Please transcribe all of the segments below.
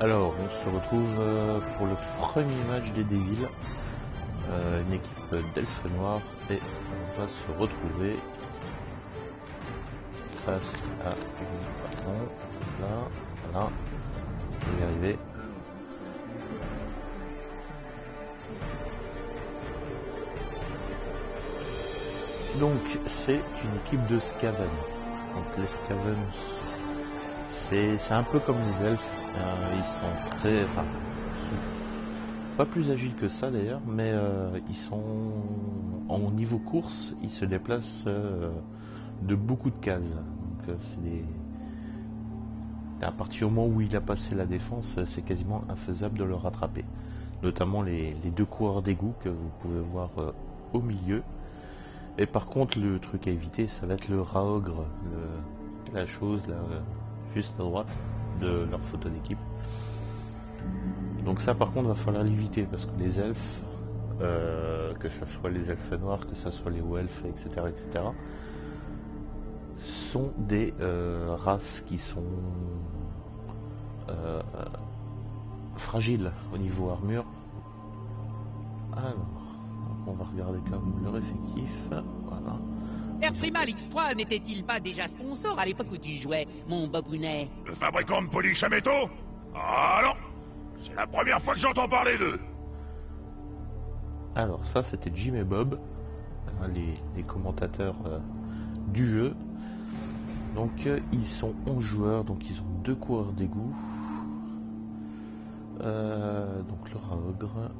Alors, on se retrouve pour le premier match des Devils, une équipe d'elfes noirs, et on va se retrouver face à pardon, là, voilà, on va y arriver. Donc, c'est une équipe de Skaven. Donc, les Skaven, c'est un peu comme les elfes. Ils sont très, enfin, pas plus agiles que ça d'ailleurs, mais ils sont en niveau course, ils se déplacent de beaucoup de cases. Donc, à partir du moment où il a passé la défense, c'est quasiment infaisable de le rattraper. Notamment les deux coureurs d'égout que vous pouvez voir au milieu. Et par contre, le truc à éviter, ça va être le Raogre, la chose là, juste à droite de leur photo d'équipe. Donc ça, par contre, va falloir l'éviter parce que les elfes, que ce soit les elfes noirs, que ce soit les elfes, etc., sont des races qui sont fragiles au niveau armure. Alors, on va regarder quand même leur effectif. Voilà. Air Primal X3 n'était-il pas déjà sponsor à l'époque où tu jouais, mon Bob Brunet? Le fabricant de polish à métaux? Ah non! C'est la première fois que j'entends parler d'eux! Alors ça, c'était Jim et Bob, les commentateurs du jeu. Donc ils sont 11 joueurs, donc ils ont 2 coureurs d'égout. Donc le Raogre.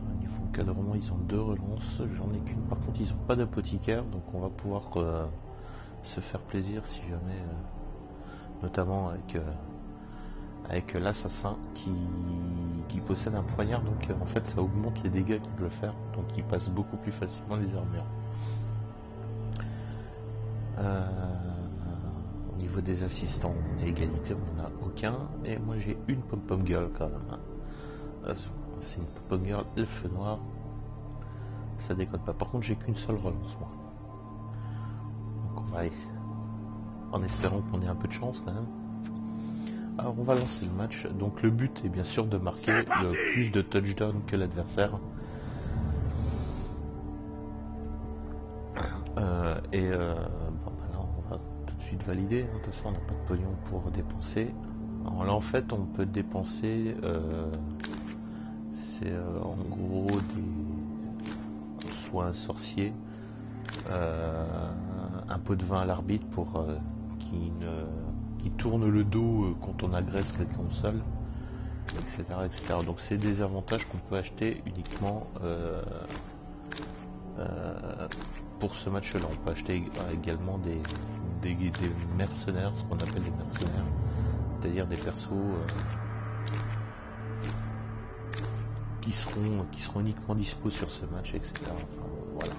Au niveau encadrement, ils ont 2 relances, j'en ai qu'une. Par contre, ils n'ont pas d'apothicaire, donc on va pouvoir se faire plaisir si jamais, notamment avec l'assassin qui possède un poignard, donc en fait ça augmente les dégâts qu'il peut faire, donc il passe beaucoup plus facilement les armures. Au niveau des assistants, on est égalité, on n'en a aucun, et moi j'ai une pom-pom girl quand même. C'est une pom-pom girl elfe noir, ça déconne pas. Par contre, j'ai qu'une seule relance moi. Donc on va aller, en espérant qu'on ait un peu de chance quand même. Alors on va lancer le match. Donc le but est bien sûr de marquer le plus de touchdowns que l'adversaire. Bon, bah là on va tout de suite valider. De toute façon on n'a pas de pognon pour dépenser. Alors là en fait on peut dépenser, c'est en gros soit un sorcier, un pot de vin à l'arbitre pour qui tourne le dos quand on agresse quelqu'un au sol, etc. Donc c'est des avantages qu'on peut acheter uniquement pour ce match-là. On peut acheter également des mercenaires, ce qu'on appelle des mercenaires, c'est-à-dire des persos qui seront uniquement dispo sur ce match, etc. Enfin, voilà.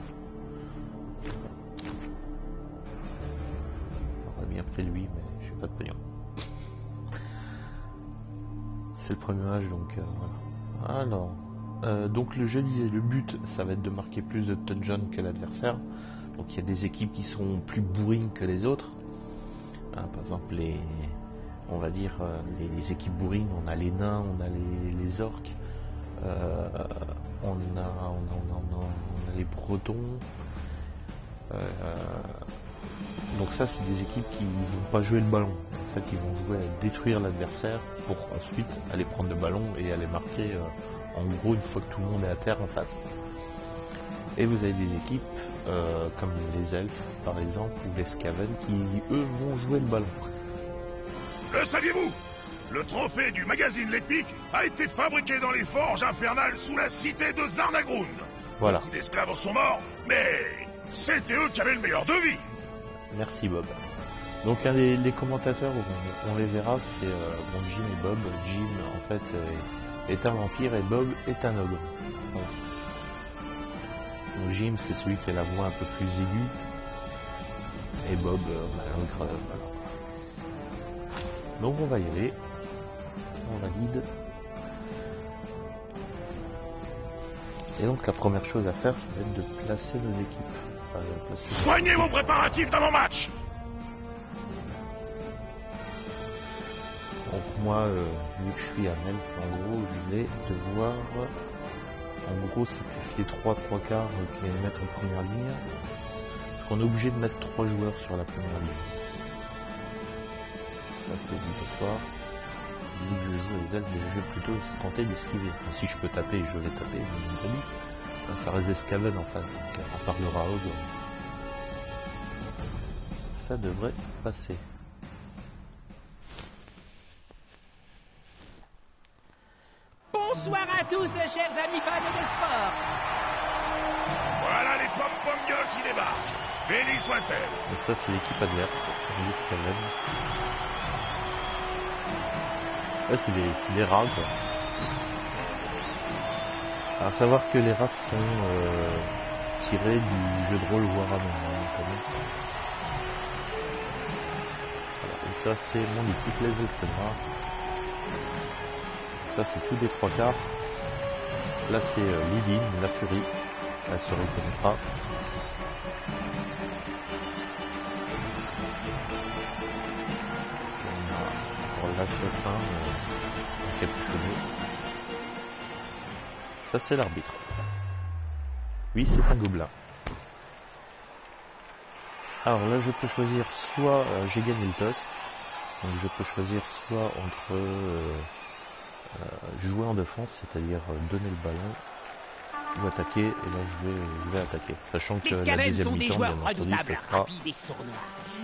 J'aurais bien pris lui, mais j'ai pas de pognon. C'est le premier match, donc voilà. Alors, donc je disais, le but, ça va être de marquer plus de touchdowns que l'adversaire. Donc il y a des équipes qui sont plus bourrines que les autres. Par exemple, on va dire les équipes bourrines, on a les nains, on a les orques, on a les bretons. Donc ça, c'est des équipes qui vont pas jouer le ballon. En fait, ils vont jouer à détruire l'adversaire pour ensuite aller prendre le ballon et aller marquer en gros une fois que tout le monde est à terre en face. Et vous avez des équipes comme les elfes par exemple ou les Skaven qui eux vont jouer le ballon. Le saviez-vous? Le trophée du magazine L'Épique a été fabriqué dans les forges infernales sous la cité de Zarnagrund. Voilà. Beaucoup d'esclaves sont morts, mais c'était eux qui avaient le meilleur de vie. Merci Bob. Donc les commentateurs, on les verra, c'est Jim et Bob. Jim en fait est un vampire et Bob est un ogre. Donc Jim c'est celui qui a la voix un peu plus aiguë et Bob l'ogre, voilà. Donc on va y aller, on valide. Et donc la première chose à faire, ça va être de placer nos équipes. Soignez vos préparatifs d'avant-match. Donc moi, vu que je suis à Melf, en gros, je vais devoir, en gros, sacrifier 3 quarts qui les mettre en première ligne. Parce qu'on est obligé de mettre 3 joueurs sur la première ligne. Ça c'est obligatoire. Vu que je joue les elfes, je vais plutôt tenter d'esquiver. Enfin, si je peux taper, je vais taper, mais ça reste des Skaven en face, donc à part le Raog, ça devrait passer. Bonsoir à tous, chers amis fans de sport. Voilà les pom-pom gueules qui débarquent. Béni soit-elle. Donc ça c'est l'équipe adverse, les Skaven. Ouais, c'est des rats quoi. Alors savoir que les races sont tirées du jeu de rôle Warhammer notamment. Voilà, et ça c'est mon équipe, les elfes noirs. Ça c'est tout des 3 quarts. Là c'est Lydine, la furie. Elle se reconnaîtra. On a l'assassin en quelques cheveux. Ça c'est l'arbitre. Oui, c'est un gobelin. Alors là je peux choisir soit j'ai gagné le toss. Donc je peux choisir soit entre jouer en défense, c'est-à-dire donner le ballon, ou attaquer, et là je vais attaquer. Sachant que Les la Skaven deuxième sont des mi-temps, joueurs bien entendu, redoutables, ça sera rapides et sournois.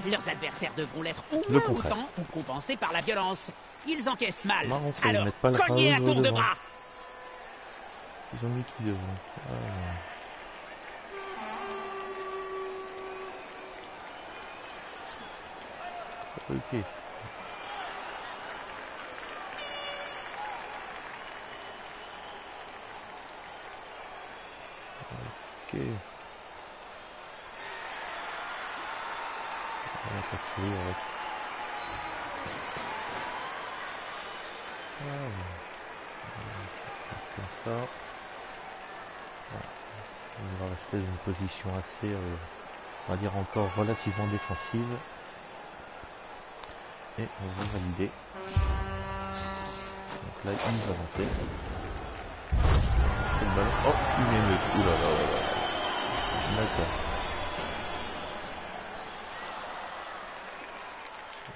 Leurs adversaires devront l'être au le moins contraire. autant ou compensés par la violence. Ils encaissent mal. Marrant, ça, ils Alors, mettent pas le cognez à Raoul tour de devant. bras. Ils ont mis qui devant? Ok. Ok. On va faire sourire avec. Comme ça. Voilà. On va rester dans une position assez, on va dire encore relativement défensive. Et on va valider. Donc là, il va lancer. C'est le ballon. Oh, il m'émeute. Ouh là là là là. D'accord.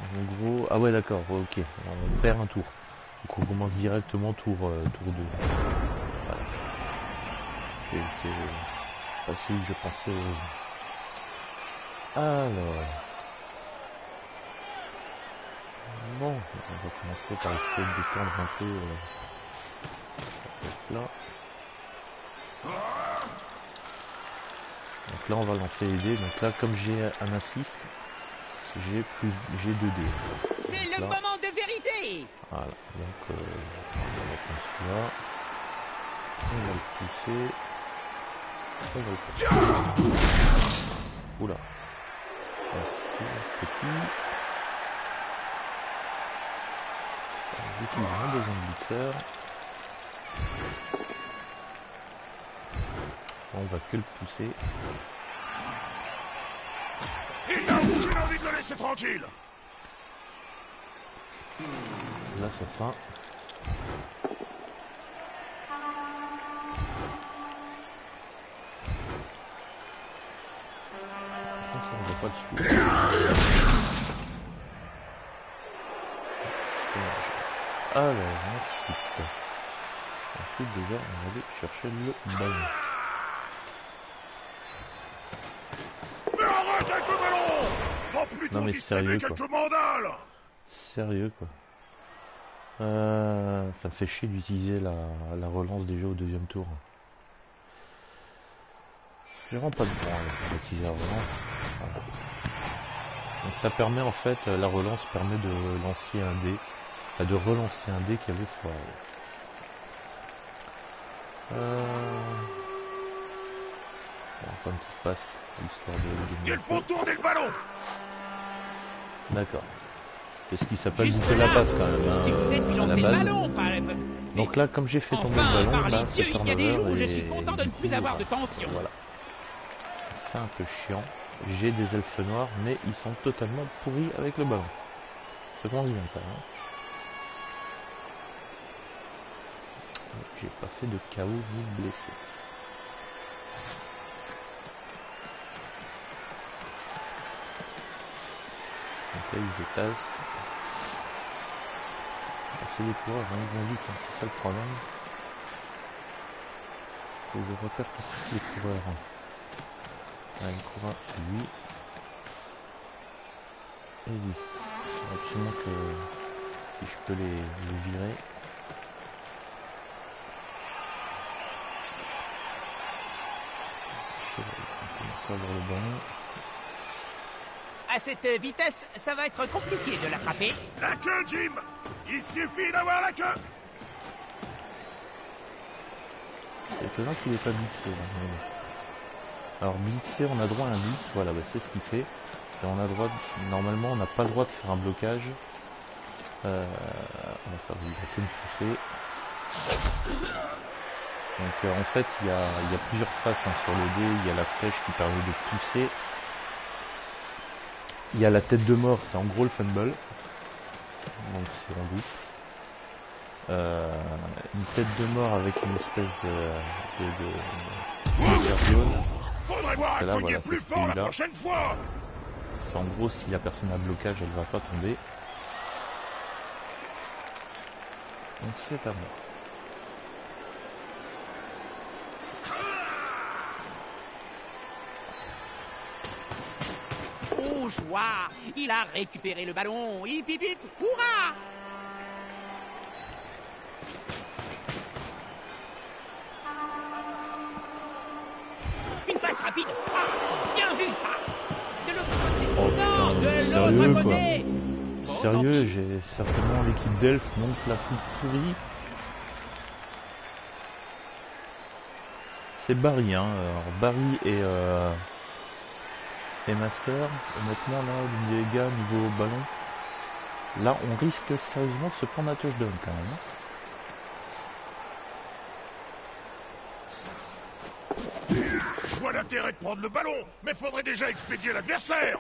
En gros, ah ouais d'accord, ok. On perd un tour. Donc on commence directement tour 2. Voilà. C'est pas celui que je pensais heureusement. Alors. Bon, on va commencer par essayer de détendre un peu là. Donc là on va lancer les dés. Donc là comme j'ai un assist, j'ai 2 dés. C'est le moment de vérité. Voilà, donc on va mettre celui-là. On va le pousser. On va le pousser. Oula. Donc c'est petit. J'utilise mon deuxième blitzer. On va que le pousser. Il a aucune envie de le laisser tranquille. L'assassin. On va pas dessus. Alors, ensuite déjà on va aller chercher le ballon. Mais arrête avec le ballon. Oh, plutôt Non mais sérieux quoi. quelques mandales. Sérieux quoi. Ça me fait chier d'utiliser la relance déjà au deuxième tour. J'ai vraiment pas de temps d'utiliser la relance. Voilà. Donc ça permet en fait, la relance permet de lancer un dé, de relancer un dé qui avait foiré. On va faire une petite passe, histoire de gagner. Il faut tourner le ballon. D'accord. C'est ce qui s'appelle Juste bouffer la là, passe quand même, si vous êtes puis à la lancer le base. ballon, Donc là, comme j'ai fait tomber enfin, le ballon, par là, les c'est dieux, il y a des jours où je turnover suis et content de ne du plus coup, avoir de tension. Voilà. C'est un peu chiant. J'ai des elfes noirs, mais ils sont totalement pourris avec le ballon. Ça commence bien quand même. j'ai pas fait de KO ni de blessé. Donc là ils se déplacent. C'est des coureurs, hein, ils vont vite, hein, c'est ça le problème. Faut que je repère tous les coureurs. Là, le coureur c'est lui. Et lui. Il faut absolument que si je peux les virer. Je vais commencer à avoir le ballon. À cette vitesse, ça va être compliqué de l'attraper. La queue, Jim! Il suffit d'avoir la queue! C'est étonnant qu'il n'ait pas blitzé. Alors blitzé, on a droit à un blitz, voilà, bah, c'est ce qu'il fait. Et on a droit, normalement on n'a pas le droit de faire un blocage. On va faire du que me pousser. Donc en fait il y a plusieurs faces hein, sur le dé, il y a la flèche qui permet de pousser. Il y a la tête de mort, c'est en gros le fumble. Donc c'est en double. Une tête de mort avec une espèce de jaune. Faudrait voir Là, un voilà, plus c'est fort la celui-là. prochaine fois! C'est en gros si la personne a blocage, elle va pas tomber. Donc c'est à moi. Oh, joie! Il a récupéré le ballon. Hip, hip, hip, hurrah! Une passe rapide. Ah, bien vu, ça! De l'autre côté. Oh, Non, putain, de sérieux, l'autre quoi. côté! Bon, Sérieux, tant pis. j'ai certainement l'équipe d'Elf monte la coupe pourrie. C'est Barry, hein. Alors Barry et Master, honnêtement là, les gars, niveau ballon, là on risque sérieusement de se prendre un touchdown quand même. Je vois l'intérêt de prendre le ballon, mais faudrait déjà expédier l'adversaire!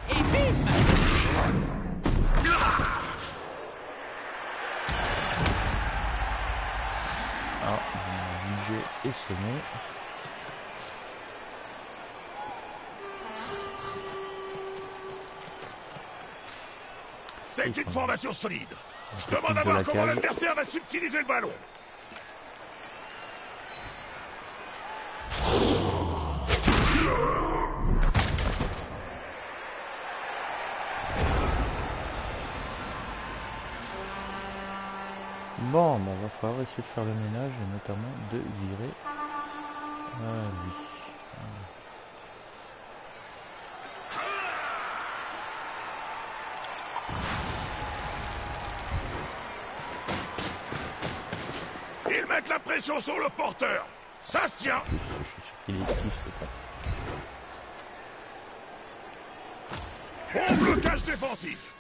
Et bim! Ah, mon budget est semé. C'est une formation solide. Je On demande à s'occupe de voir la comment cage. l'adversaire va subtiliser le ballon. Bon, on va falloir essayer de faire le ménage et notamment de virer lui. Ils mettent la pression sur le porteur. Ça se tient. Je suis sûr qu'il est plus le Bon blocage défensif.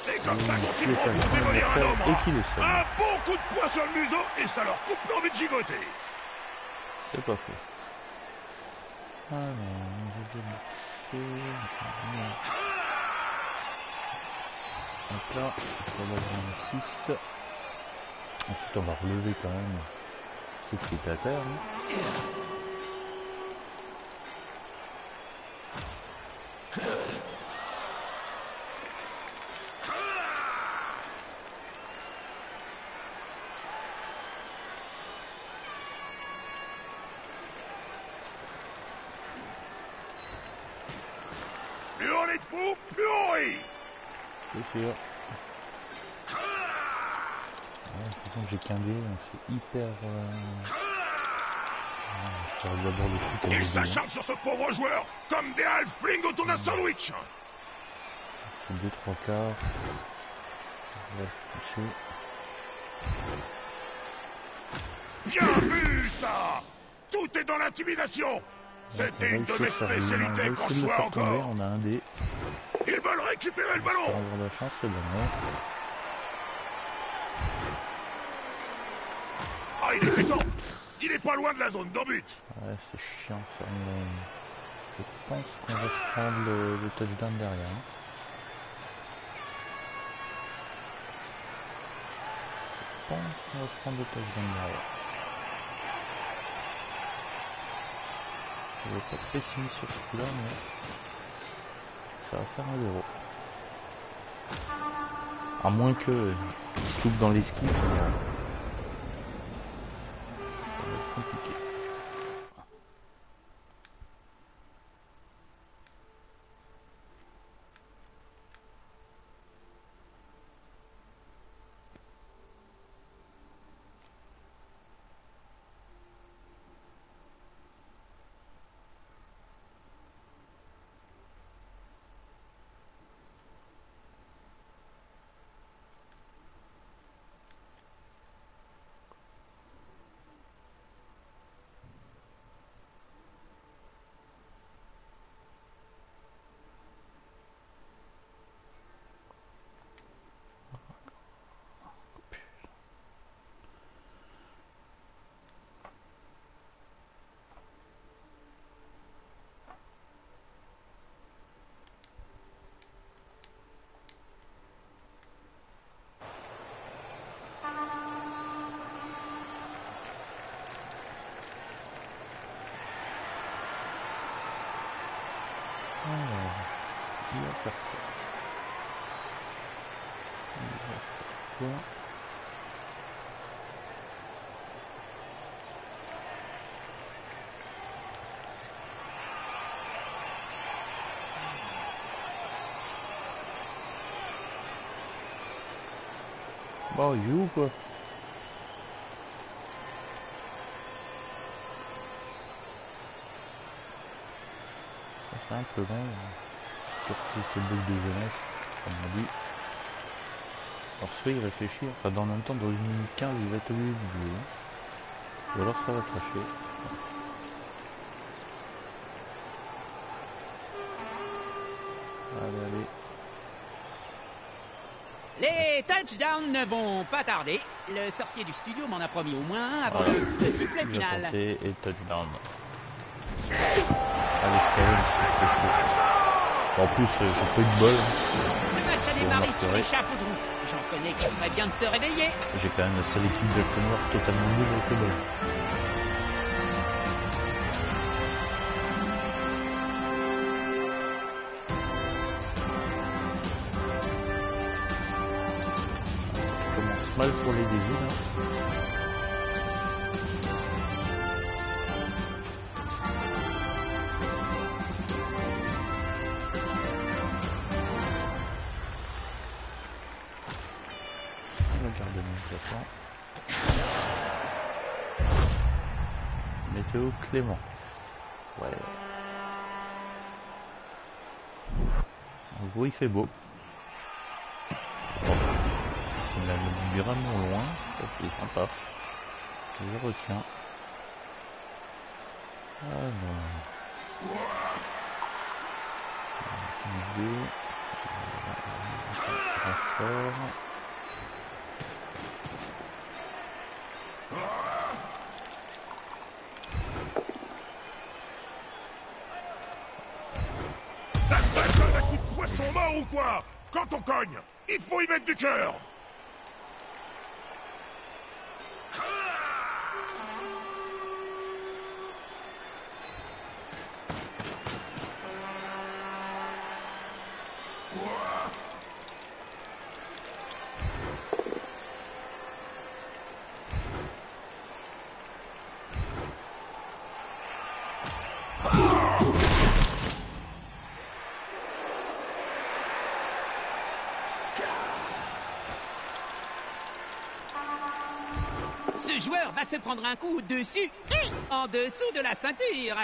C'est comme ça qu'on s'y prend pour démolir un homme. et qui le sonne. Un bon coup de poing sur le museau et ça leur coupe l'envie de gigoter. C'est pas faux. Alors, j'ai bien mixé. Donc là, on va avoir un assist. Ensuite, on va relever quand même ceux qui étaient à terre. Hein. on est de fous, plus on rit. C'est sûr. Ouais, par contre j'ai qu'un dé, donc c'est hyper... je vais d'abord le truc avec Ils s'acharnent sur ce pauvre joueur, comme des halflings autour d'un sandwich. C'est 2-3 quarts. On va toucher. Bien vu, ça. Tout est dans l'intimidation. C'était une de mes spécialités quand je jouais encore. On a un dé. Ils veulent récupérer le Pour ballon. avoir de la chance, c'est bon. Ah, il est pétant. Il est pas loin de la zone d'en but. Ouais, c'est chiant ça. Je pense qu'on va se prendre le touchdown derrière. Je pense qu'on va se prendre le touchdown derrière. Je vais pas être pessimiste sur ce coup-là, mais ça va faire un 0. À moins que il se loupe dans l'esquive, ça va être compliqué. Alors, il va faire quoi? Bon, il joue ou quoi? C'est un peu long, surtout ce bug de jeunesse, comme on dit. Alors soit il réfléchit, enfin dans le même temps, dans 1 minute 15, il va être obligé de jouer. Ou alors ça va cracher. Allez, Les touchdowns ne vont pas tarder. Le sorcier du studio m'en a promis au moins un avant le sifflet final. et touchdown. Allez, Skyrim, c'est chaud. En plus, j'ai pas eu de bol. Le match a démarré sur les chapeaux de roue. J'en connais qui ferait bien de se réveiller. J'ai quand même la seule équipe d'Elfe Noir totalement nulle avec le bol. Ça commence mal pour les débuts là. Météo clément. Ouais. En gros, il fait beau. Bon. C'est même vraiment loin. Ça c'est sympa. Je retiens. Ah non. Renfort. Ça se passe comme un coup de poisson mort ou quoi? Quand on cogne, il faut y mettre du cœur. joueur va se prendre un coup dessus et en dessous de la ceinture.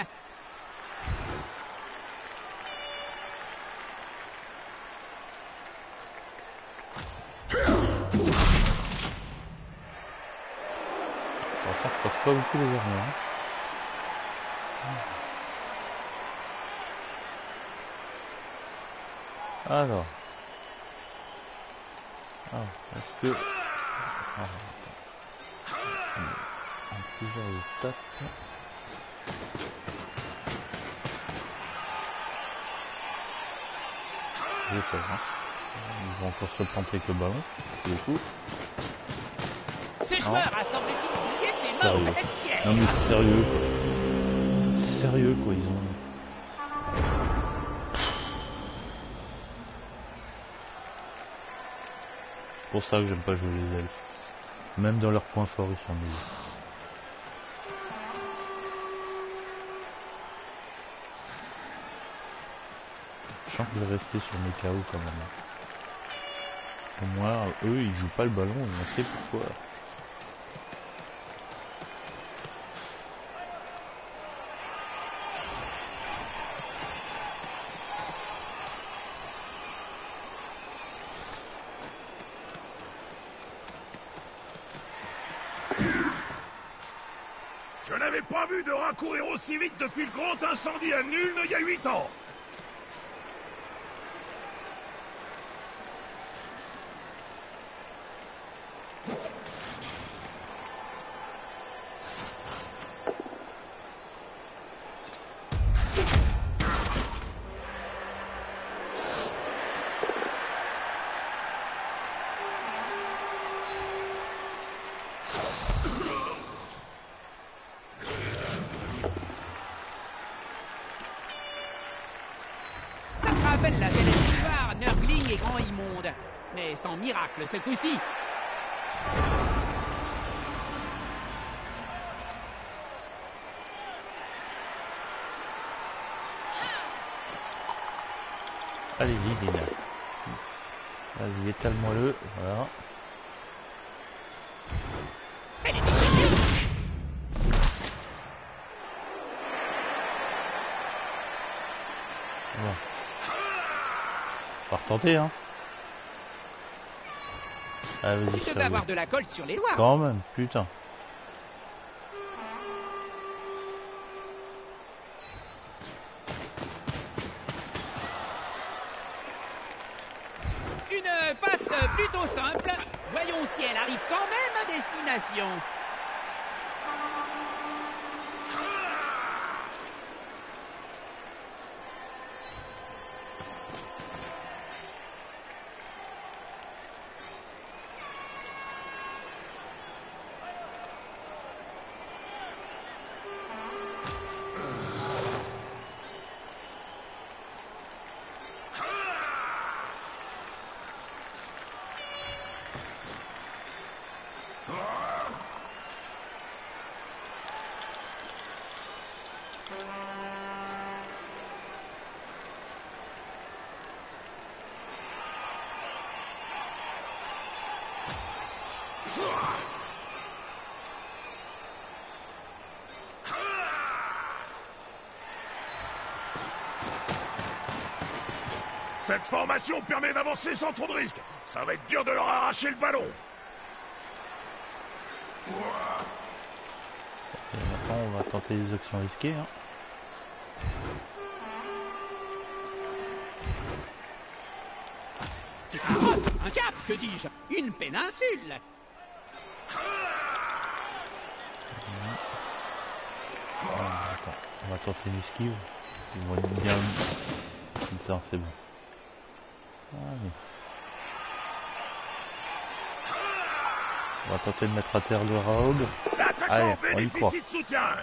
Enfin, ça passe pas beaucoup les armes. Alors, est-ce que... En plusieurs étapes... Je sais pas. Ils vont encore se planter avec le ballon. Du coup... Ce joueur a semble-t-il oublié ses Sérieux. mauvaises pierres. Non mais sérieux quoi. Sérieux quoi, ils ont... C'est pour ça que j'aime pas jouer les elfes. Même dans leurs points forts ils sont nuls. Je sens que je vais rester sur mes KO quand même. Au moins eux ils jouent pas le ballon et on sait pourquoi. Je n'avais pas vu de rat courir aussi vite depuis le grand incendie à Nuln il y a 8 ans. Ça me rappelle la belle histoire, Nurgling et Grand Immonde. Mais sans miracle ce coup-ci. Allez Lina. Vas-y étale-moi-le, voilà. Elle est déchaînée. Voilà. On va retenter hein. Ah vas-y, Tu devais ça avoir de la colle sur les doigts. quand même, putain. Une passe plutôt simple. Voyons si elle arrive quand même à destination. Cette formation permet d'avancer sans trop de risques. Ça va être dur de leur arracher le ballon. Et maintenant on va tenter des actions risquées hein. C'est un roc, un cap, que dis-je, une péninsule. Attends, on va tenter une esquive. Ils vont être bien... Putain, c'est bon. Allez. On va tenter de mettre à terre le Raog. Allez, L'attaquant on y croit. bénéficie de soutien.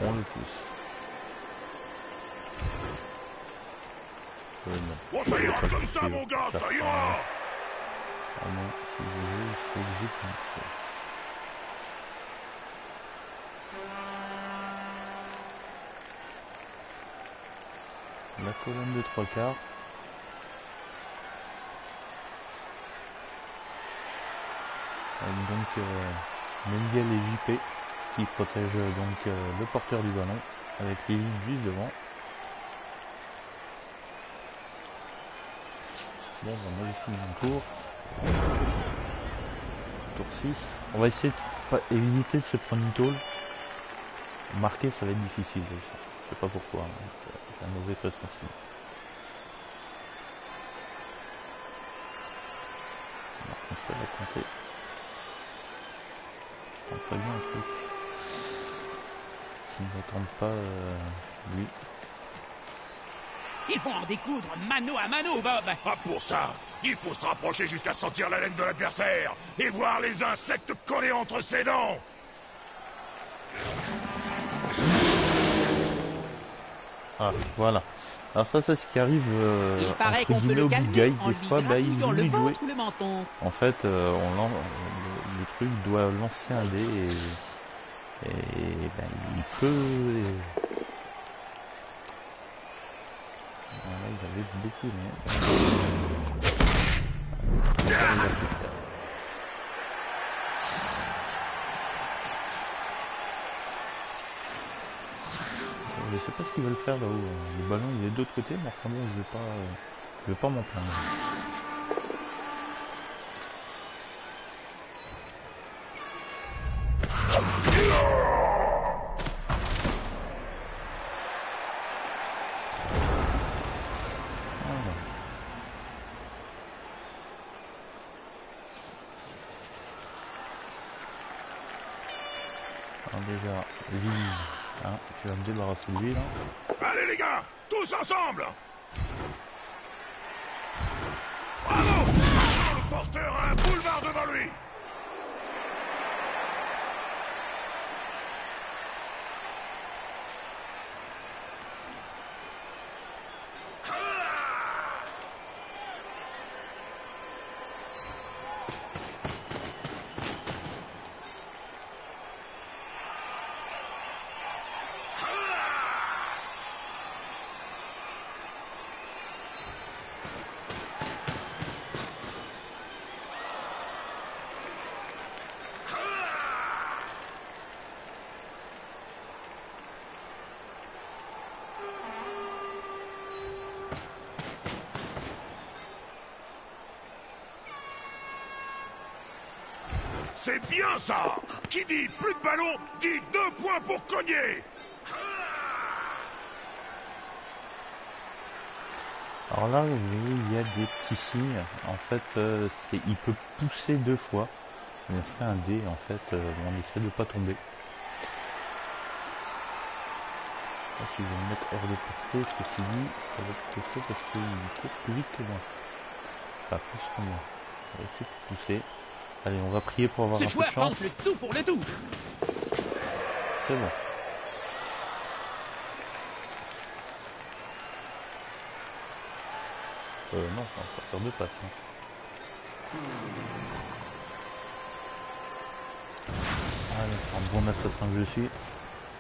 On le pousse. Bon, ça ira comme ça, mon gars, ça ira. Ah non, si je veux, il faut que j'y pense. La colonne de 3/4. avec donc Mendiel et JP qui protègent donc le porteur du ballon avec les lignes juste devant. Bon, on a fini mon tour. Tour 6. On va essayer de pas éviter de se prendre une tôle. Marquer, ça va être difficile. Je sais pas pourquoi. Hein. J'ai un mauvais pressentiment. On peut la tenter. Je tente bien un truc. S'il ne tente pas, lui. Il faut en découdre mano à mano, Bob. Ah, pour ça, il faut se rapprocher jusqu'à sentir la laine de l'adversaire et voir les insectes collés entre ses dents. Ah, voilà. Alors ça, c'est ce qui arrive Il paraît entre qu'on peut guillemets le au big calmer guy. en Des lui fois, bah, il gratouillant le oublie de jouer. ventre ou le menton. En fait, le truc doit lancer un dé et ben, il peut... Voilà, il avait beaucoup mais... Il a pu le faire. Je sais pas ce qu'ils veulent faire là-haut. Le ballon il est de l'autre côté, mais enfin bon, je vais pas m'en plaindre. Alors déjà, lui, hein, tu vas me débarrasser de lui là. Allez les gars, tous ensemble. Bravo. Le porteur a un boulevard devant lui. C'est bien ça. Qui dit plus de ballon, dit 2 points pour cogner. Alors là, vous voyez, il y a des petits signes. En fait, il peut pousser 2 fois. On fait un dé, en fait, on essaie de pas tomber. Là, si je vais le mettre hors de portée, ceci dit, ça va être costaud parce qu'il court plus vite que moi. Enfin, plus que moi. On va essayer de pousser. Allez, on va prier pour avoir un peu de Ce joueur chance. tente le tout pour le tout. C'est bon. Non, on va pas faire 2 passes. Hein. Allez, un bon assassin que je suis.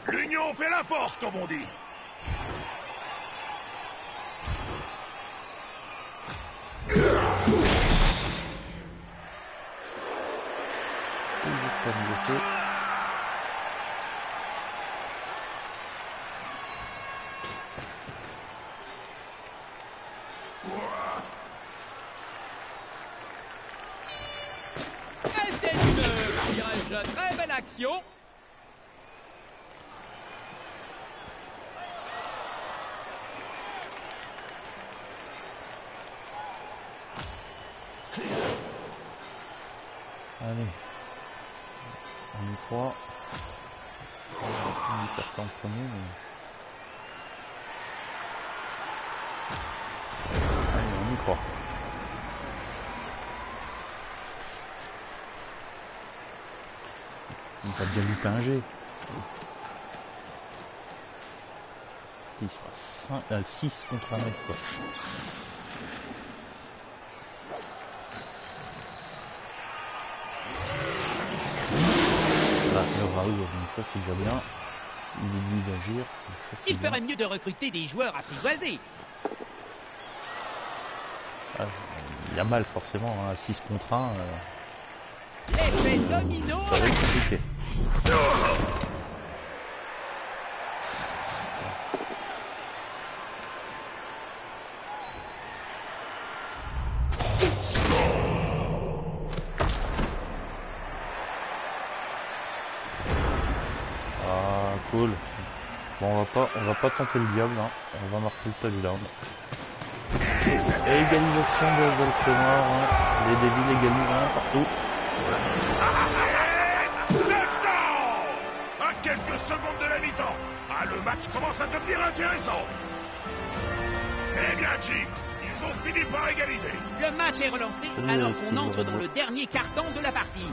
L'union fait la force, comme on dit. C'était une très belle action. Allez, on y croit. On va faire ça en premier, mais... Allez, on y croit. On va bien lui pinger. Il sera 6 contre 1 mètre, quoi. Le Raoul, donc ça c'est déjà bien. Il oublie d'agir. Il ferait mieux de recruter des joueurs apprivoisés. Ah, il y a mal forcément, hein, 6 contre 1. L'effet domino. Ça va être compliqué. Ah, cool. Bon, on va pas tenter le diable, hein. On va marquer le touchdown. Et égalisation de Alfenor, hein. Les Devils égalisent un partout. Touchdown! À quelques secondes de la mi-temps. Ah, le match commence à devenir intéressant. Eh bien, Jim, ils ont fini par égaliser. Le match est relancé alors qu'on entre dans le dernier quart-temps de la partie.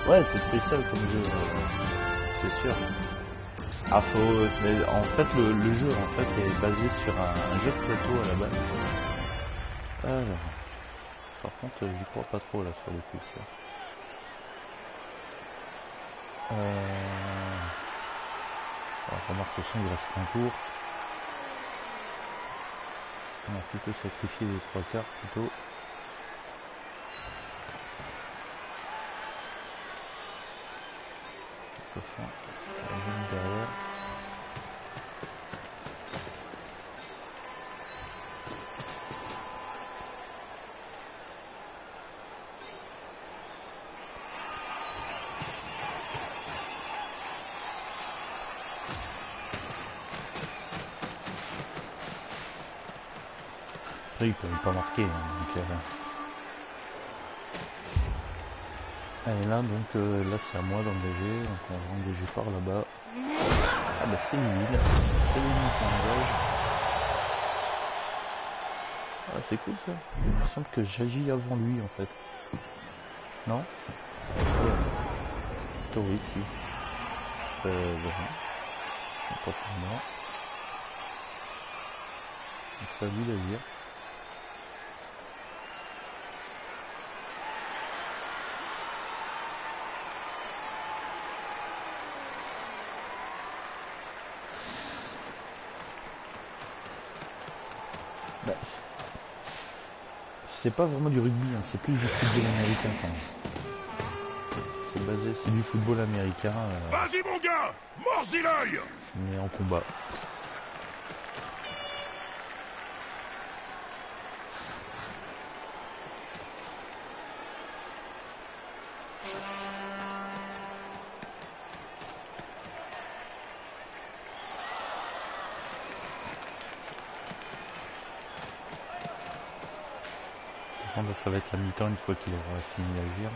Ouais, c'est spécial comme jeu, c'est sûr. Ah, en fait, le jeu en fait est basé sur un jeu de plateau à la base. Alors, par contre, j'y crois pas trop là sur le coup. Alors, remarque aussi, il reste un tour. On va plutôt sacrifier les 3 quarts plutôt. C'est ça, la ligne derrière. Après, ils ne peuvent pas marquer, hein, donc, et là, donc, là c'est à moi d'engager, donc on va engager par là-bas. Ah bah c'est nul, c'est nul qui engage. Ah c'est cool ça, il me semble que j'agis avant lui en fait. Non? Ouais. Théorique si. Voilà. Pas pour moi. Donc ça a lui d'agir. C'est pas vraiment du rugby, hein, c'est plus du football américain quand même. C'est du football américain. Vas-y mon gars, mords-y l'œil. Mais en combat. Ça va être la mi-temps une fois qu'il aura fini d'agir.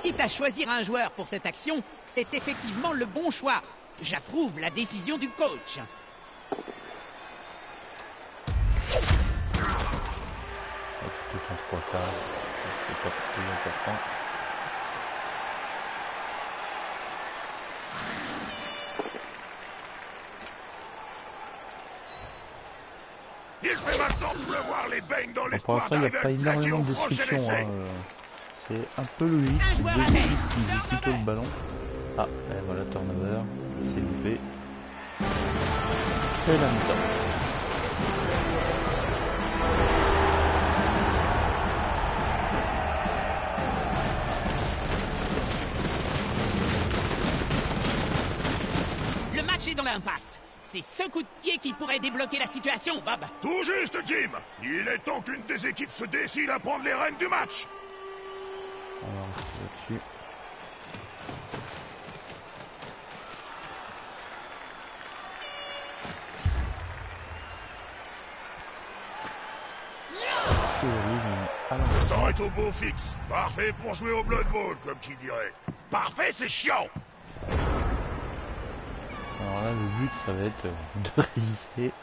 Quitte à choisir un joueur pour cette action, c'est effectivement le bon choix. J'approuve la décision du coach. Tout en 3 quarts, c'est pas plus important. Il fait maintenant pleuvoir les beignes dans Pour l'espoir l'instant, il n'y a d'arriver pas à claquer énormément au de prochain destruction. essai. C'est un peu logique. Un C'est joueur deux à terre. équipes qui jouent Turnover. plutôt le ballon. Ah, et voilà, turnover. C'est loupé. C'est la mi-temps. Le match est dans l'impasse. C'est ce coup de pied qui pourrait débloquer la situation, Bob. Tout juste, Jim. Il est temps qu'une des équipes se décide à prendre les rênes du match. On va rester là-dessus. Le temps est au beau fixe. Parfait pour jouer au Blood Bowl, comme qui dirait. Parfait, c'est chiant. Alors là, le but, ça va être de résister.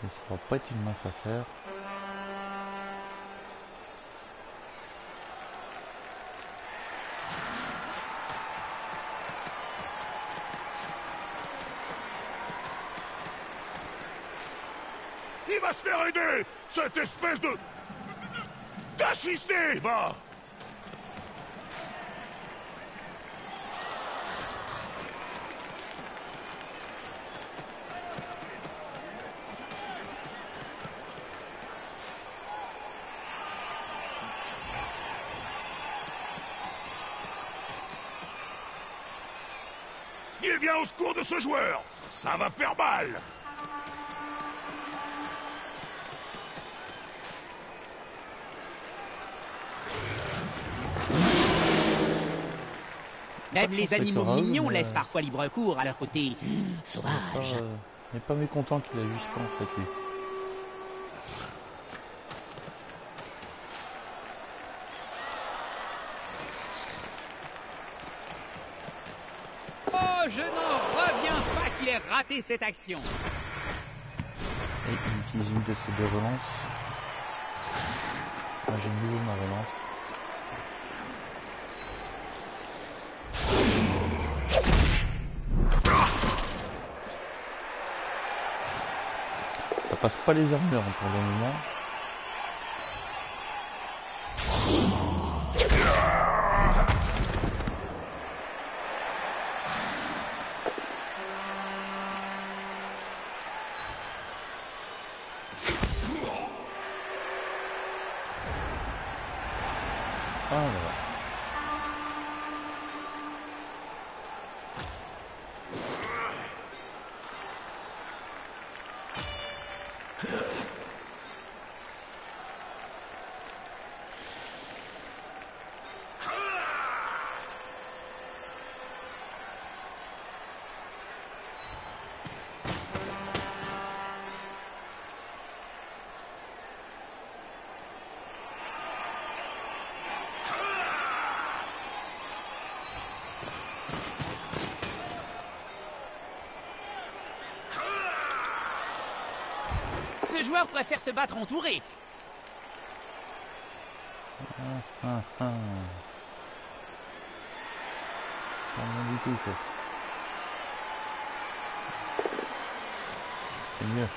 Mais ça va pas être une mince affaire. Il va se faire aider. Cette espèce de... d'assister, va. Il vient au secours de ce joueur. Ça va faire mal. Même les animaux grave, mignons mais laissent parfois libre cours à leur côté sauvage. Il n'est pas mécontent qu'il a juste faim en fait lui. Oh, je n'en reviens pas qu'il ait raté cette action. Et il utilise une de ses deux relances. Moi j'ai de nouveau ma relance. Ça passe pas les armures pour le moment. Ah voilà. Ce joueur préfère se battre entouré. Pas bon du tout quoi. C'est mieux.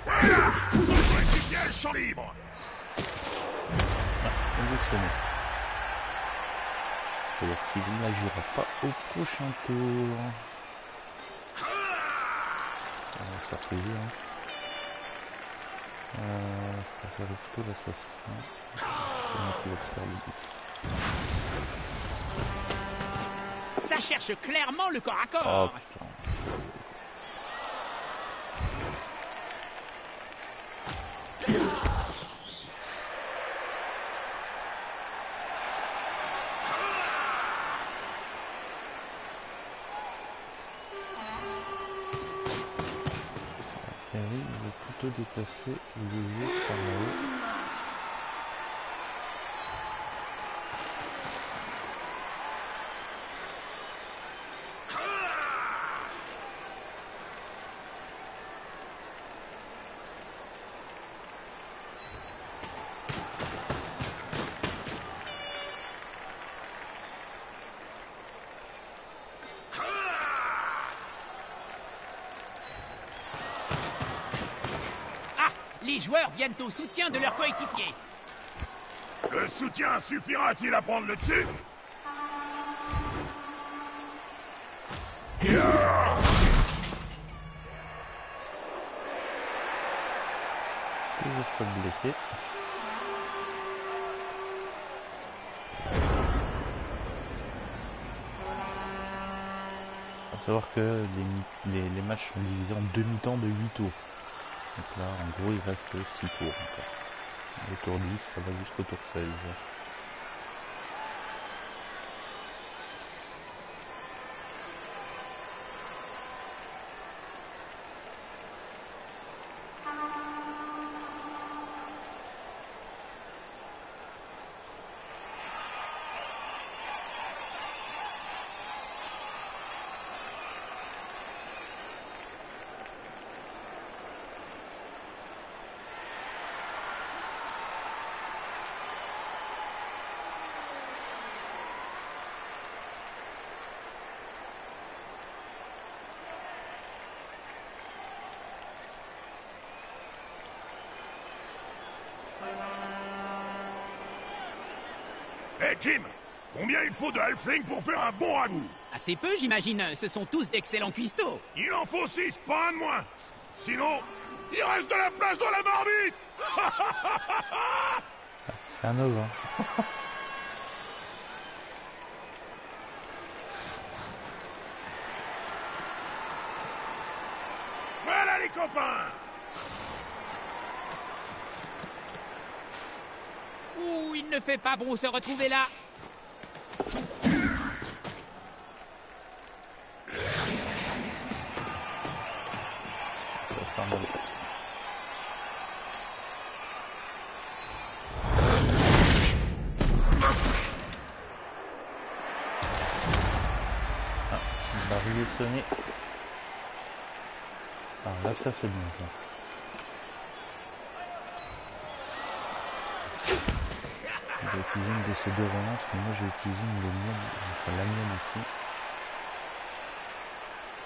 Voilà. Son coéquipier a le champ libre. Positionné. C'est-à-dire qu'il n'agira pas au prochain tour. On va se faire plaisir. Je préfère plutôt l'assassin. C'est moi qui va te faire le but. Ça cherche clairement le corps à Oh corps. putain. Perry, il veut plutôt déplacer le jeu par là-haut. Les joueurs viennent au soutien de leur coéquipier. Le soutien suffira-t-il à prendre le dessus? Plusieurs fois blessé. Il faut savoir que les matchs sont divisés en demi-temps de 8 tours. Donc là, en gros, il reste 6 tours encore. Le tour 10, ça va jusqu'au tour 16. Hé Jim, combien il faut de halflings pour faire un bon ragoût? Assez peu, j'imagine. Ce sont tous d'excellents cuistots. Il en faut 6, pas un de moins. Sinon, il reste de la place dans la marmite. C'est un œuvre. copains! Ouh, il ne fait pas bon se retrouver là. Ça va faire mal. Ah, le baril est sonné. Ah, là, ça c'est bien ça. Je vais utiliser une de ces deux relances, mais moi j'ai utilisé une des miennes, enfin la mienne ici.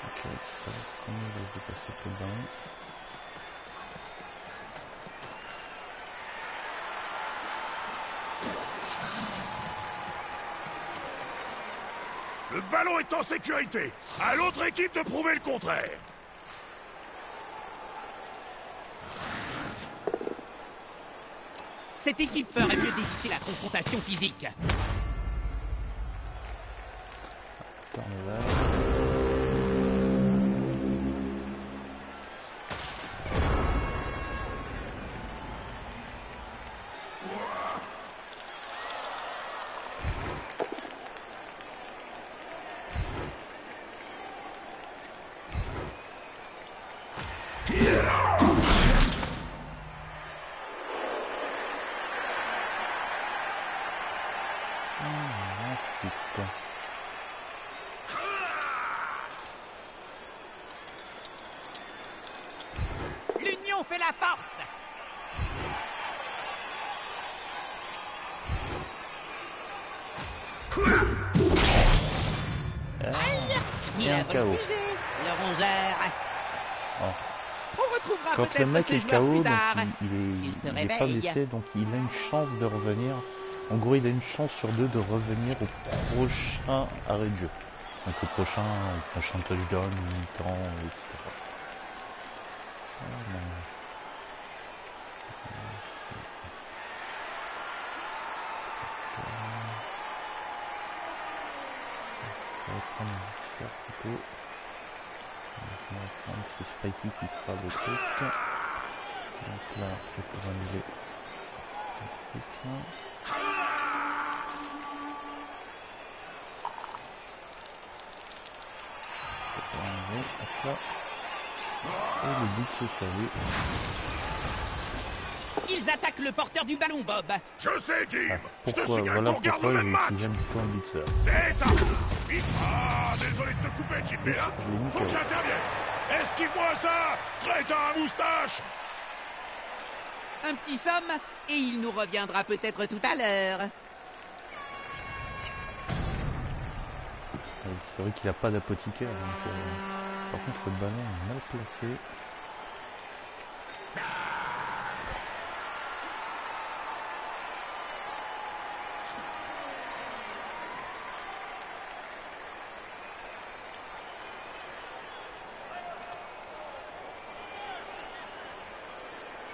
Ok, ça, comment il va se passer tout le ballon? Le ballon est en sécurité. À l'autre équipe de prouver le contraire. Cette équipe ferait mieux d'éviter la confrontation physique. Turnover. Putain. L'union fait la force. Il a refusé le rongeur. Oh. On retrouvera Quand le peut-être mec ce est joueur KO, plus donc tard. il S'il se est pas réveille. blessé, donc il a une chance de revenir. En gros, il a une chance sur deux de revenir au prochain arrêt de jeu. Donc au prochain touchdown, mi-temps, etc. Ah, non. On va prendre un mixeur plutôt. Donc on va prendre ce Spikey qui fera le truc. Donc là c'est pour annuler le truc là. C'est pour annuler, hop là. Et le but c'est sur lui. Ils attaquent le porteur du ballon, Bob. Je sais, Jim. Ah, Je te pourquoi, signale voilà qu'on regarde pourquoi le j'ai même match. utilisé un petit peu un blitzer. C'est ça. Ah, désolé de te couper, Jim, mais là, Je l'ai mis faut que KO. j'intervienne. Esquive-moi ça, crétin à moustache. Un petit somme, et il nous reviendra peut-être tout à l'heure. C'est vrai qu'il n'a pas d'apothicaire, donc par contre le ballon est mal placé.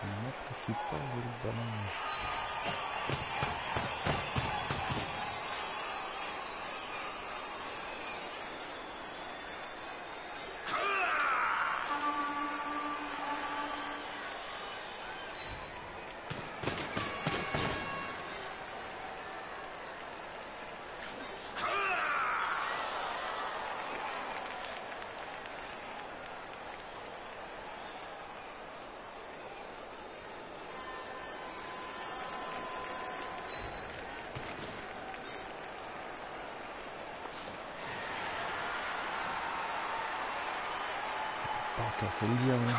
Je n'apprécie pas le ballon. Parker, quel diable.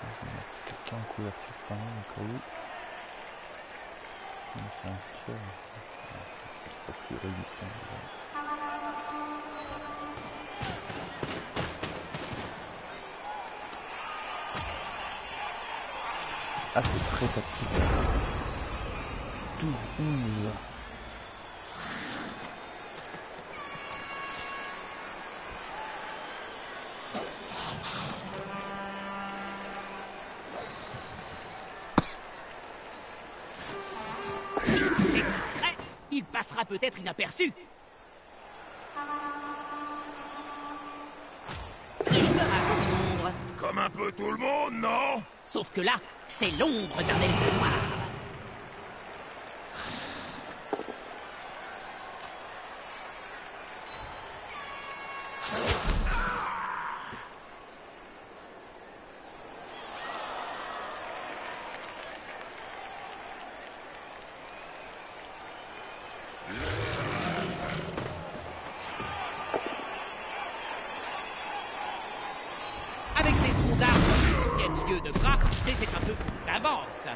Je vais mettre quelqu'un en couverture quand même au cas où. Mais c'est un tir. Il sera plus résistant déjà. Ah, c'est très tactique. 12-11. Il passera peut-être inaperçu. Comme un peu tout le monde, non? Sauf que là, c'est l'ombre d'un elfe noir. Avec ces troncs d'arbres qui se tiennent au lieu de bras, c'est un peu plus d'avance.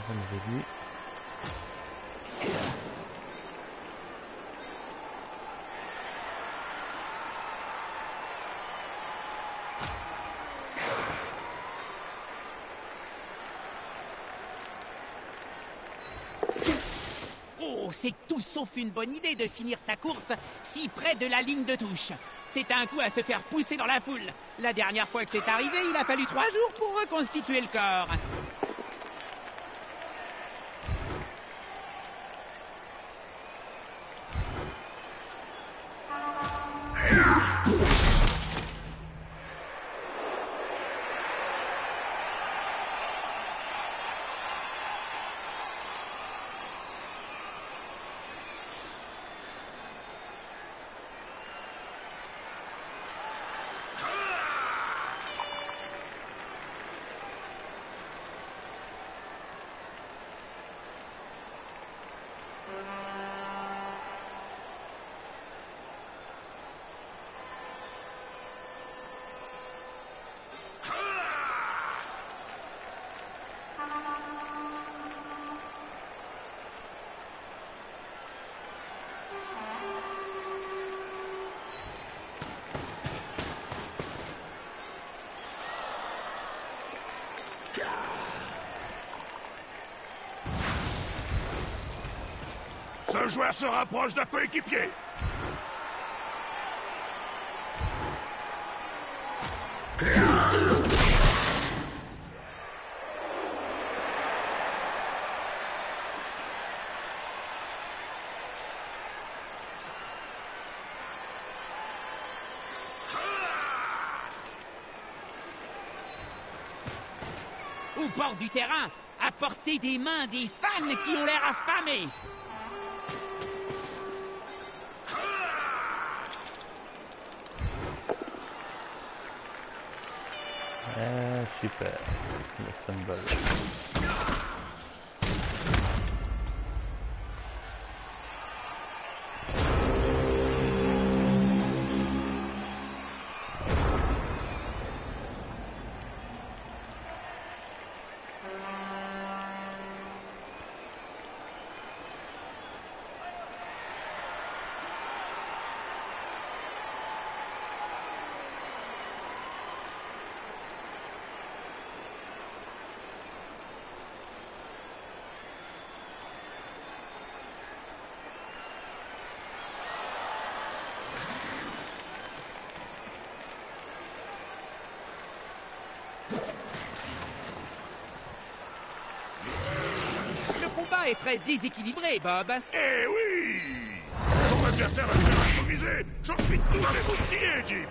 On avait vu. Oh, c'est tout sauf une bonne idée de finir sa course si près de la ligne de touche. C'est un coup à se faire pousser dans la foule. La dernière fois que c'est arrivé, il a fallu 3 jours pour reconstituer le corps. Ce joueur se rapproche d'un coéquipier. Au bord du terrain, à portée des mains des fans qui ont l'air affamés. Super. Le fumble. Le combat est très déséquilibré, Bob. Eh oui! Son adversaire va se faire atomiser. J'en suis tout émoustillé, Jim.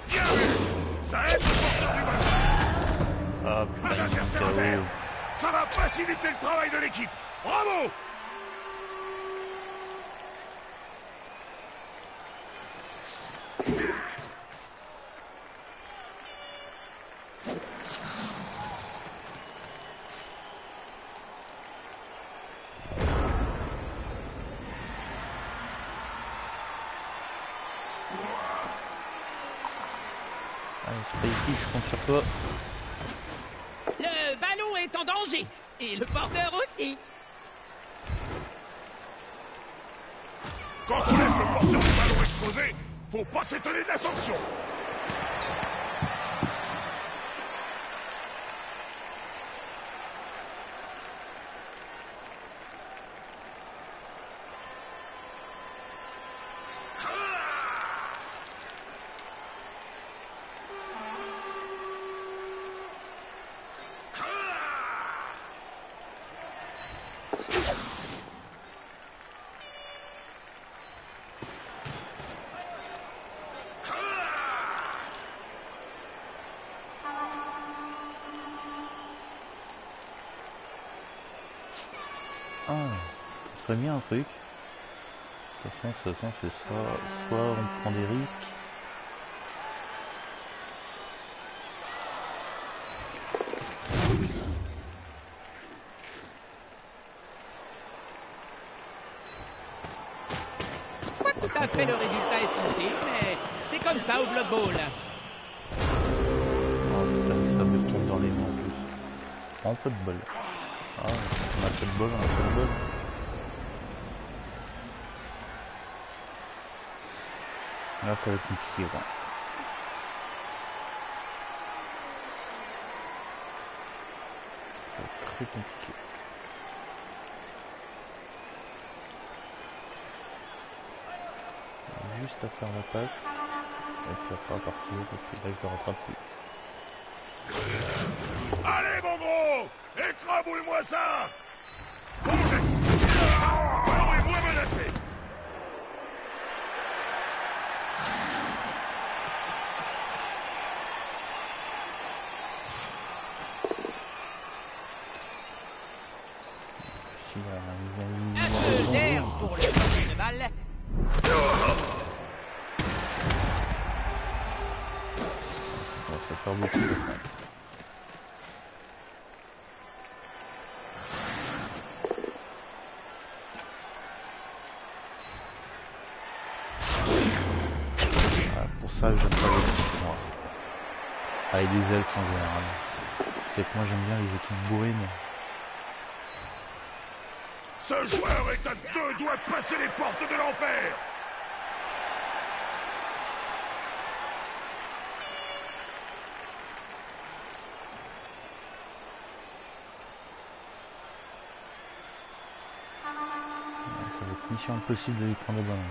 Bien vu! Ça aide le porteur du ballon. Ah Un putain, adversaire à c'est terre. où? Ça va faciliter le travail de l'équipe. Bravo! Allez, Spikey, je compte sur toi. Le ballon est en danger. Et le porteur aussi. Quand on laisse le porteur du ballon exposé, faut pas s'étonner de la sanction. Ah, ce serait bien un truc. De toute façon c'est soit on prend des risques. Pas tout à fait le résultat escompté, mais c'est comme ça au Blood Bowl. Oh putain, ça me retombe dans les mains en plus. Un peu de bol. Ah, on a pas de bol, on a pas de bol. Là ça va être compliqué quoi. Ça va être très compliqué. On a juste à faire la passe. Et puis après à partir, et puis là je le rattrape plus. Allez, mon gros! Écrabouille-moi ça! Bon geste! Le ballon est moins menacé! Un peu d'air pour le porteur de balle. Bon, ça va faire beaucoup de temps. Voilà, pour ça j'aime pas les équipes moi. Avec des elfes en général. C'est que moi j'aime bien les équipes bourrines. Ce joueur est à 2 doigts de passer les portes de l'enfer! Ça va être mission impossible de lui prendre le ballon.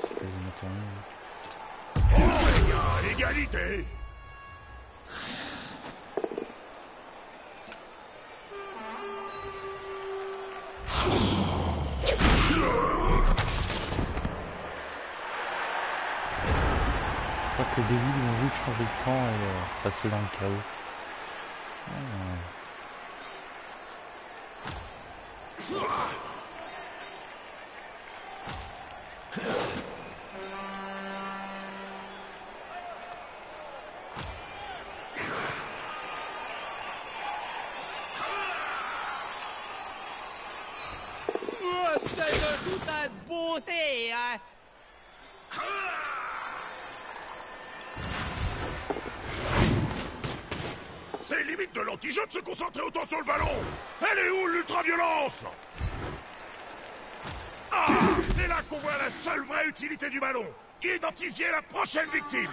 C'est quasiment terminé. Oh les gars, égalité! Je crois que les débuts ils vont vite changer de camp et passer dans le chaos. Oh, c'est de toute la beauté, hein. C'est limite de l'anti-jeu de se concentrer autant sur le ballon! Elle est où l'ultra-violence? Ah! C'est là qu'on voit la seule vraie utilité du ballon! Identifier la prochaine victime!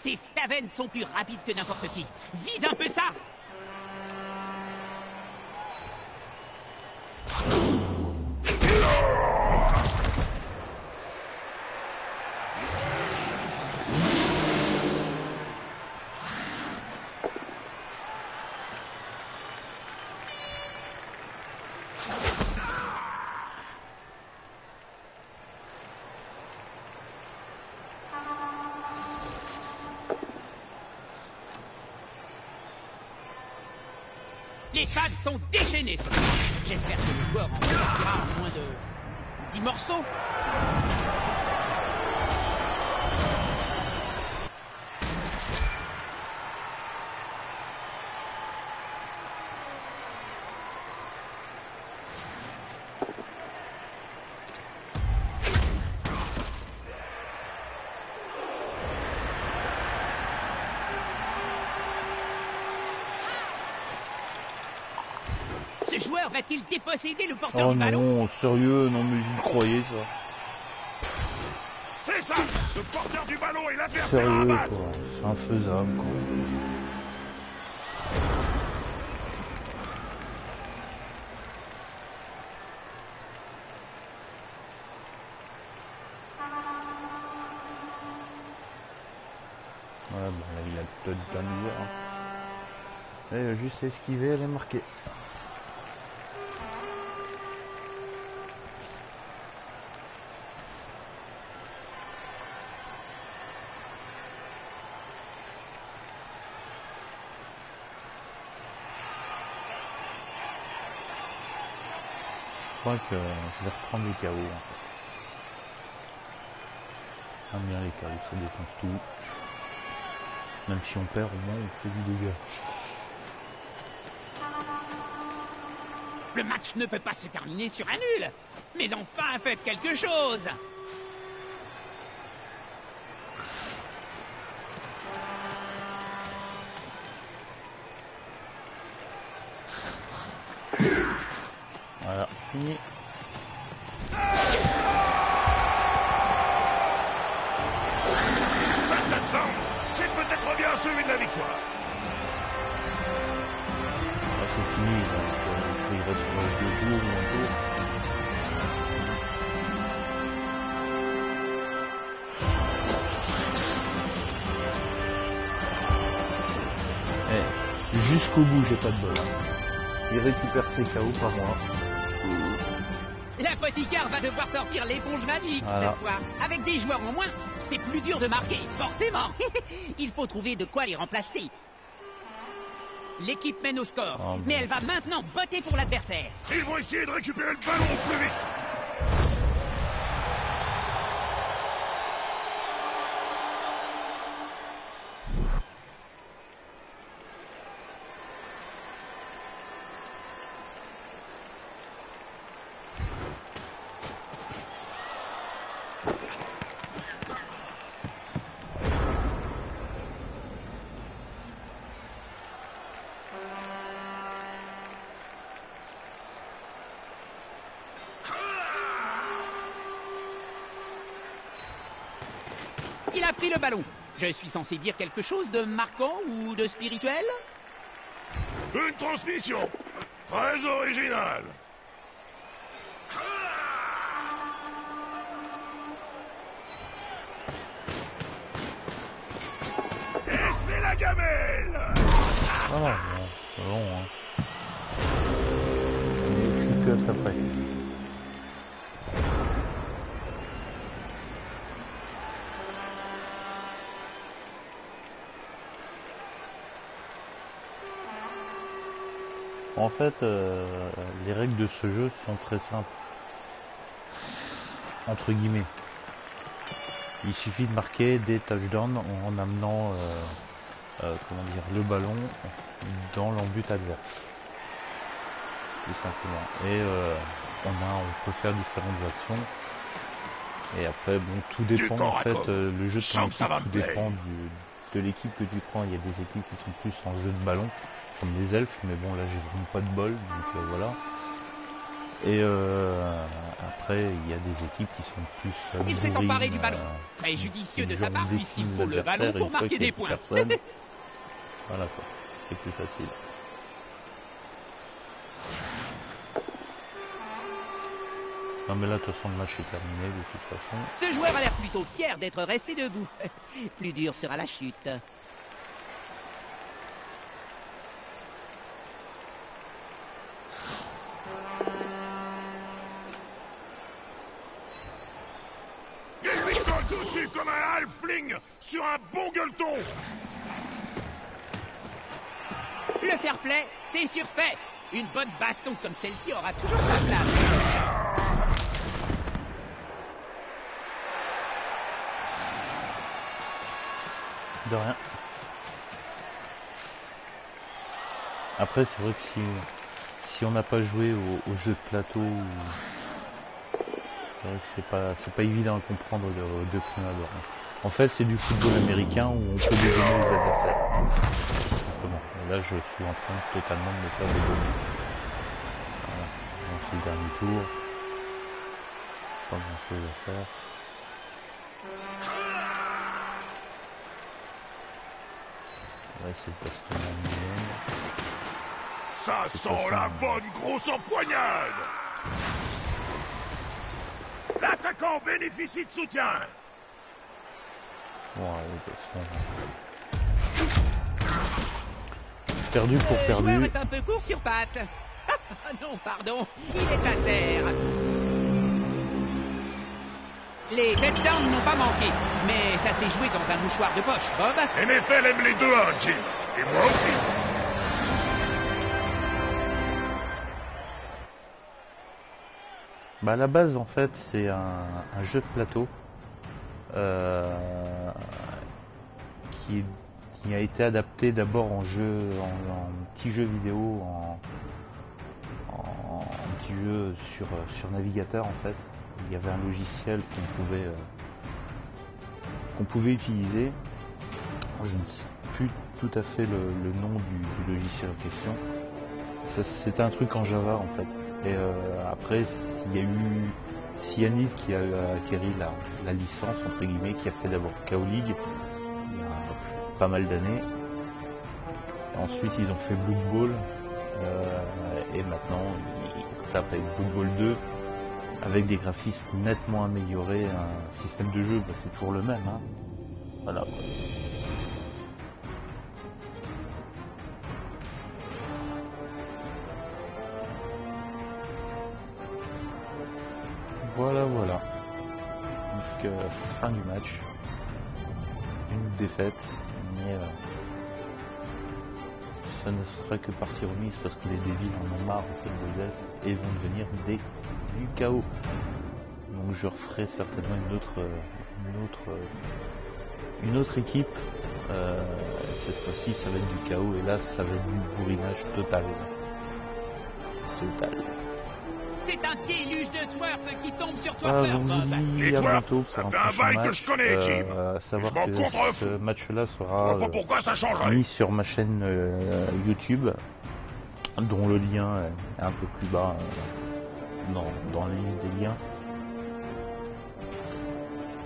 Ces Stavens sont plus rapides que n'importe qui. Vise un peu ça! Les fans sont déchaînés ce soir. J'espère que le joueur en sortira en moins de 10 morceaux. Ce joueur va-t-il déposséder le porteur Oh du ballon? non, sérieux, non mais j'y croyais ça. C'est ça. Le porteur du ballon et l'adversaire à Sérieux abattre. quoi, c'est infaisable quoi. Ouais, bon là il a peut-être bien de voir. Là, il a juste esquivé, elle est marquée. Je crois que je vais reprendre les KO en fait. J'aime bien les KO, ça défonce tout. Même si on perd, au moins on fait du dégât. Le match ne peut pas se terminer sur un nul. Mais enfin, faites quelque chose. Voilà, fini. Ça t'attend. C'est peut-être bien celui de la victoire. Là c'est fini, donc il reste 2 tours ou un tour. Eh, jusqu'au bout j'ai pas de bol. Il récupère ses KO par moi. L'apothicaire va devoir sortir l'éponge magique Voilà. cette fois. Avec des joueurs en moins, c'est plus dur de marquer, forcément. Il faut trouver de quoi les remplacer. L'équipe mène au score, Oh, mais bon. elle va maintenant botter pour l'adversaire. Ils vont essayer de récupérer le ballon au plus vite. Il a pris le ballon. Je suis censé dire quelque chose de marquant ou de spirituel? Une transmission. Très originale. Et c'est la gamelle. Ah bon, c'est bon hein. Je suis que ça près. En fait, les règles de ce jeu sont très simples. Entre guillemets. Il suffit de marquer des touchdowns en amenant comment dire, le ballon dans l'embut adverse. Tout simplement. Et on peut faire différentes actions. Et après, bon, tout dépend corps en à fait, corps. le jeu de Je ton sens que ça équipe, va tout me plaire. dépend de l'équipe que tu prends. Il y a des équipes qui sont plus en jeu de ballon, comme les elfes, mais bon là j'ai vraiment pas de bol, donc voilà. Et après il y a des équipes qui sont plus Il s'est bourrines, emparé du ballon. Très judicieux de qui sa genre part, déciment puisqu'il faut le l'adversaire, ballon et pour une fois marquer qu'il y a des plus points. personne, voilà quoi, c'est plus facile. Non mais là de toute façon le match est terminé de toute façon. Ce joueur a l'air plutôt fier d'être resté debout. Plus dur sera la chute. Il lui colle dessus comme un halfling sur un bon gueuleton. Le fair play, c'est surfait. Une bonne baston comme celle-ci aura toujours sa place. De rien. Après, c'est vrai que si on n'a pas joué au jeu de plateau, c'est vrai que c'est pas évident à comprendre de prime abord. En fait, c'est du football américain où on peut déjeuner les adversaires. Simplement. Et là, je suis en train totalement de me faire déjeuner. Voilà. On fait le dernier tour. Pas grand chose à faire. Là, c'est le poste minimum. Ça sent la bonne grosse empoignade. L'attaquant bénéficie de soutien. Bon, de toute façon... Perdu pour perdu. Le joueur est un peu court sur pattes. Ah non, pardon, il est à terre. Les touchdowns n'ont pas manqué, mais ça s'est joué dans un mouchoir de poche, Bob. NFL aime les 2-1, Jim. Et moi aussi. Bah à la base en fait c'est un jeu de plateau qui a été adapté d'abord en petit jeu vidéo, en petit jeu sur navigateur en fait. Il y avait un logiciel qu'on pouvait utiliser. Je ne sais plus tout à fait le nom du logiciel en question. C'était un truc en Java en fait. Et après il y a eu Cyanide qui a acquéri la licence entre guillemets, qui a fait d'abord KO League il y a pas mal d'années. Ensuite ils ont fait Blood Bowl et maintenant ils tapent avec Blood Bowl 2 avec des graphismes nettement améliorés, un système de jeu, bah, c'est toujours le même. Hein. Voilà. Voilà. Donc fin du match. Une défaite, mais ça ne serait que partie remise parce que les Devils en ont marre en fait de Z et vont devenir du chaos. Donc je referai certainement une autre équipe. Cette fois-ci ça va être du chaos et là ça va être du bourrinage total. C'est un déluge de twerp qui tombe sur toi, Voilà, donc je vous dis à bientôt pour un prochain match. Que je connais, Jim. À savoir que ce match-là sera mis sur ma chaîne YouTube, dont le lien est un peu plus bas dans la liste des liens.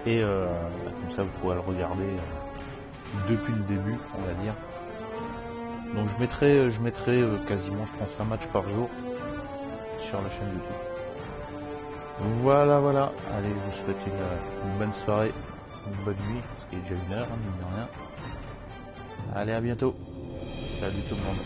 Et comme ça vous pourrez le regarder depuis le début, on va dire. Donc je mettrai quasiment, je pense, un match par jour sur la chaîne YouTube. Voilà. Allez, je vous souhaite une bonne soirée, une bonne nuit, parce qu'il est déjà 1h, mine de rien. Allez, à bientôt. Salut tout le monde.